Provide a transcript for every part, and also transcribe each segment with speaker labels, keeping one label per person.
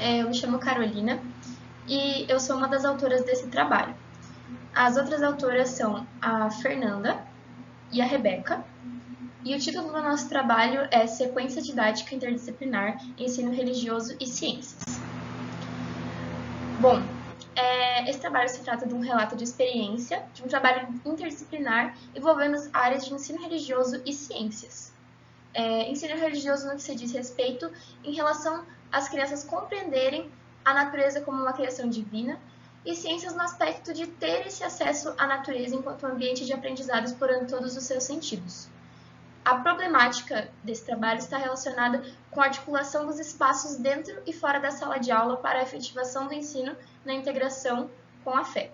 Speaker 1: Eu me chamo Carolina e eu sou uma das autoras desse trabalho. As outras autoras são a Fernanda e a Rebeca, e o título do nosso trabalho é Sequência Didática Interdisciplinar, Ensino Religioso e Ciências. Bom, esse trabalho se trata de um relato de experiência, de um trabalho interdisciplinar envolvendo as áreas de ensino religioso e ciências. Ensino religioso no que se diz respeito em relação às crianças compreenderem a natureza como uma criação divina, e ciências no aspecto de ter esse acesso à natureza enquanto ambiente de aprendizado explorando todos os seus sentidos. A problemática desse trabalho está relacionada com a articulação dos espaços dentro e fora da sala de aula para a efetivação do ensino na integração com a fé.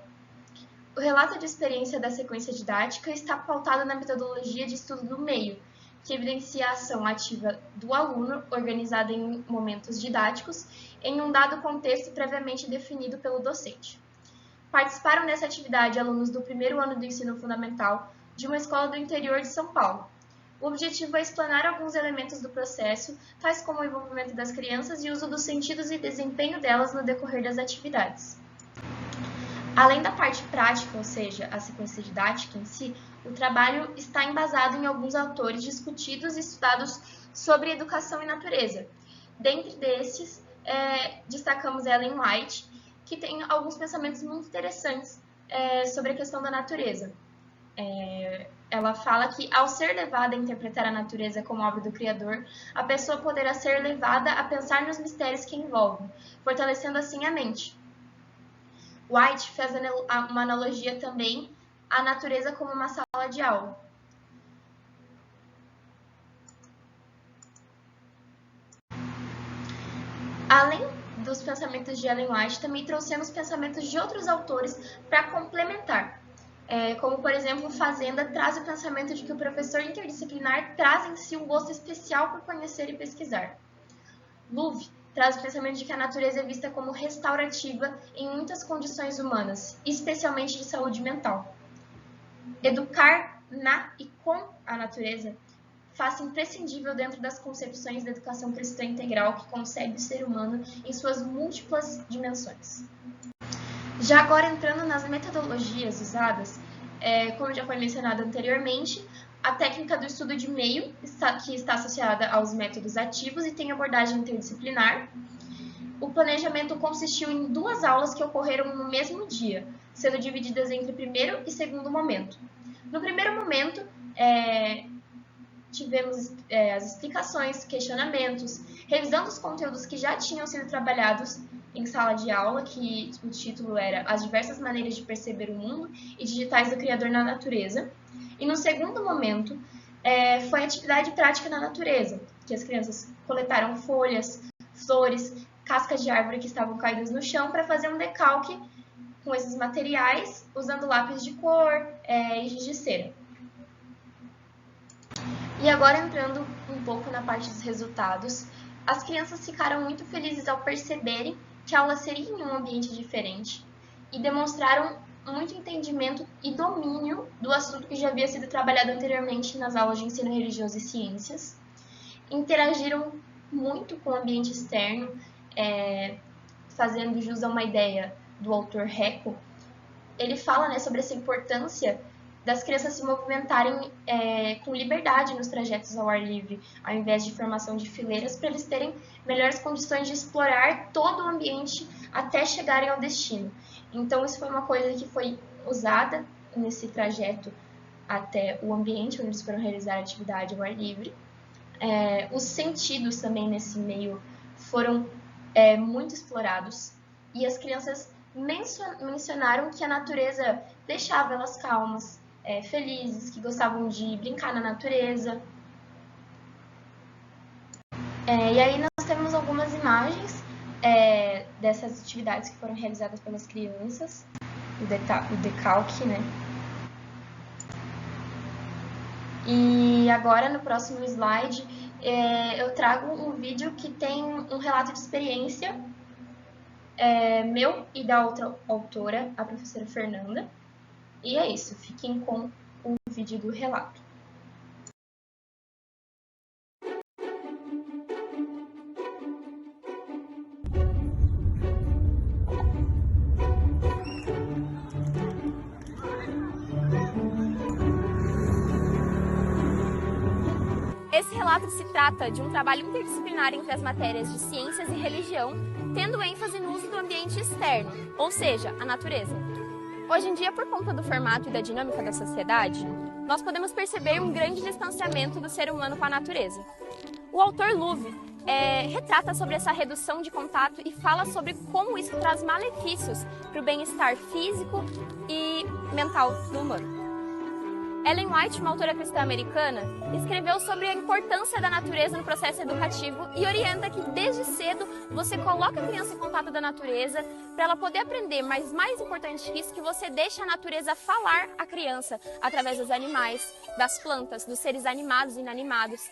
Speaker 1: O relato de experiência da sequência didática está pautado na metodologia de estudo do meio, que evidencia a ação ativa do aluno, organizada em momentos didáticos, em um dado contexto previamente definido pelo docente. Participaram dessa atividade alunos do primeiro ano do ensino fundamental de uma escola do interior de São Paulo. O objetivo é explanar alguns elementos do processo, tais como o envolvimento das crianças e o uso dos sentidos e desempenho delas no decorrer das atividades. Além da parte prática, ou seja, a sequência didática em si, o trabalho está embasado em alguns autores discutidos e estudados sobre educação e natureza. Dentre destes, destacamos Ellen White, que tem alguns pensamentos muito interessantes sobre a questão da natureza. Ela fala que, ao ser levada a interpretar a natureza como obra do Criador, a pessoa poderá ser levada a pensar nos mistérios que envolvem, fortalecendo assim a mente. White fez uma analogia também à natureza como uma sala de aula. Além dos pensamentos de Ellen White, também trouxemos pensamentos de outros autores para complementar. Como, por exemplo, Fazenda traz o pensamento de que o professor interdisciplinar traz em si um gosto especial por conhecer e pesquisar. Louvre traz o pensamento de que a natureza é vista como restaurativa em muitas condições humanas, especialmente de saúde mental. Educar na e com a natureza faz-se imprescindível dentro das concepções da educação cristã integral que concebe o ser humano em suas múltiplas dimensões. Já agora entrando nas metodologias usadas, como já foi mencionado anteriormente, a técnica do estudo de meio, que está associada aos métodos ativos e tem abordagem interdisciplinar. O planejamento consistiu em 2 aulas que ocorreram no mesmo dia, sendo divididas entre primeiro e segundo momento. No primeiro momento, tivemos as explicações, questionamentos, revisando os conteúdos que já tinham sido trabalhados em sala de aula, que o título era As diversas maneiras de perceber o mundo e digitais do Criador na natureza. E no segundo momento, foi atividade prática na natureza, que as crianças coletaram folhas, flores, cascas de árvore que estavam caídas no chão para fazer um decalque com esses materiais, usando lápis de cor e giz de cera. E agora entrando um pouco na parte dos resultados, as crianças ficaram muito felizes ao perceberem que a aula seria em um ambiente diferente e demonstraram muito entendimento e domínio do assunto que já havia sido trabalhado anteriormente nas aulas de ensino religioso e ciências. Interagiram muito com o ambiente externo, fazendo jus a uma ideia do autor Reco. Ele fala sobre essa importância das crianças se movimentarem com liberdade nos trajetos ao ar livre, ao invés de formação de fileiras, para eles terem melhores condições de explorar todo o ambiente até chegarem ao destino. Então, isso foi uma coisa que foi usada nesse trajeto até o ambiente onde eles foram realizar a atividade ao ar livre. Os sentidos também nesse meio foram muito explorados, e as crianças mencionaram que a natureza deixava elas calmas, felizes, que gostavam de brincar na natureza. E aí nós temos algumas imagens dessas atividades que foram realizadas pelas crianças, o decalque, né? E agora, no próximo slide, eu trago um vídeo que tem um relato de experiência meu e da outra autora, a professora Fernanda. E é isso, fiquem com o vídeo do relato.
Speaker 2: relato se trata de um trabalho interdisciplinar entre as matérias de ciências e religião, tendo ênfase no uso do ambiente externo, ou seja, a natureza. Hoje em dia, por conta do formato e da dinâmica da sociedade, nós podemos perceber um grande distanciamento do ser humano com a natureza. O autor Loewe retrata sobre essa redução de contato e fala sobre como isso traz malefícios para o bem-estar físico e mental do humano. Ellen White, uma autora cristã americana, escreveu sobre a importância da natureza no processo educativo e orienta que desde cedo você coloca a criança em contato da natureza para ela poder aprender, mas mais importante que isso, que você deixa a natureza falar à criança através dos animais, das plantas, dos seres animados e inanimados.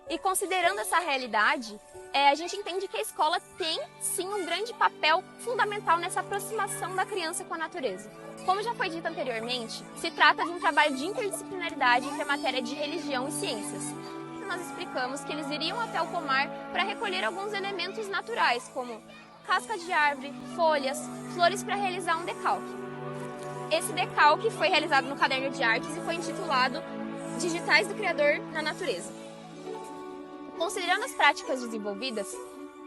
Speaker 2: E considerando essa realidade, a gente entende que a escola tem sim um grande papel fundamental nessa aproximação da criança com a natureza. Como já foi dito anteriormente, se trata de um trabalho de interdisciplinaridade entre a matéria de religião e ciências. Nós explicamos que eles iriam até o pomar para recolher alguns elementos naturais, como casca de árvore, folhas, flores para realizar um decalque. Esse decalque foi realizado no caderno de artes e foi intitulado Digitais do Criador na Natureza. Considerando as práticas desenvolvidas,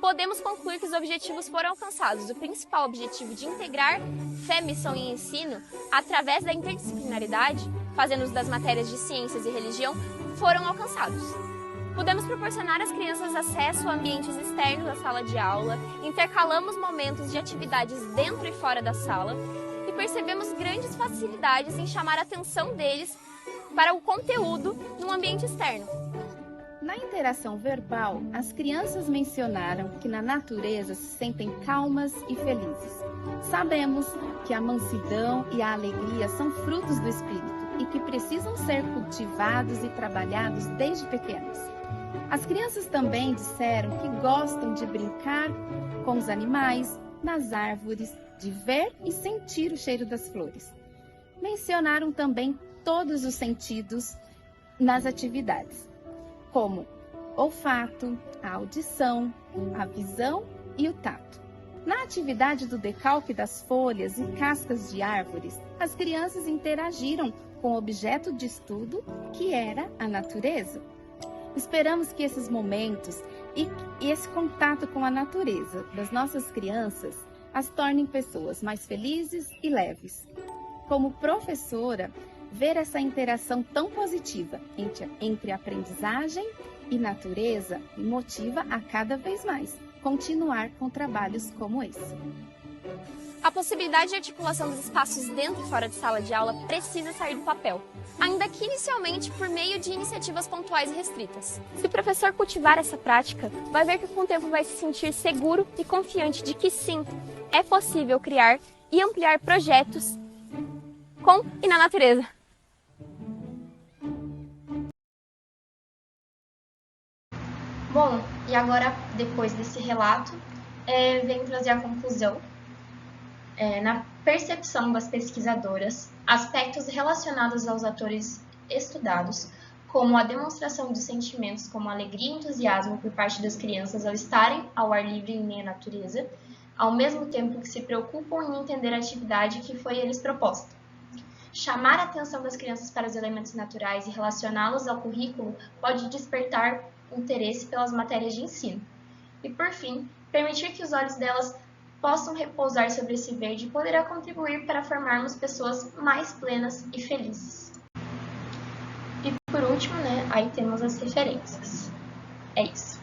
Speaker 2: podemos concluir que os objetivos foram alcançados. O principal objetivo de integrar fé, missão e ensino através da interdisciplinaridade, fazendo uso das matérias de ciências e religião, foram alcançados. Pudemos proporcionar às crianças acesso a ambientes externos à sala de aula, intercalamos momentos de atividades dentro e fora da sala e percebemos grandes facilidades em chamar a atenção deles para o conteúdo no ambiente externo.
Speaker 3: Na interação verbal, as crianças mencionaram que na natureza se sentem calmas e felizes. Sabemos que a mansidão e a alegria são frutos do espírito e que precisam ser cultivados e trabalhados desde pequenos. As crianças também disseram que gostam de brincar com os animais, nas árvores, de ver e sentir o cheiro das flores. Mencionaram também todos os sentidos nas atividades, como olfato, a audição, a visão e o tato. Na atividade do decalque das folhas e cascas de árvores, as crianças interagiram com o objeto de estudo, que era a natureza. Esperamos que esses momentos e esse contato com a natureza das nossas crianças as tornem pessoas mais felizes e leves. Como professora, ver essa interação tão positiva entre aprendizagem e natureza me motiva a cada vez mais continuar com trabalhos como esse.
Speaker 2: A possibilidade de articulação dos espaços dentro e fora de sala de aula precisa sair do papel, ainda que inicialmente por meio de iniciativas pontuais e restritas. Se o professor cultivar essa prática, vai ver que com o tempo vai se sentir seguro e confiante de que sim, é possível criar e ampliar projetos com e na natureza.
Speaker 1: Bom, e agora, depois desse relato, venho trazer a conclusão. Na percepção das pesquisadoras, aspectos relacionados aos atores estudados, como a demonstração de sentimentos como alegria e entusiasmo por parte das crianças ao estarem ao ar livre em meio à natureza, ao mesmo tempo que se preocupam em entender a atividade que foi lhes proposta. Chamar a atenção das crianças para os elementos naturais e relacioná-los ao currículo pode despertar interesse pelas matérias de ensino. E, por fim, permitir que os olhos delas possam repousar sobre esse verde poderá contribuir para formarmos pessoas mais plenas e felizes. E por último, aí temos as referências. É isso.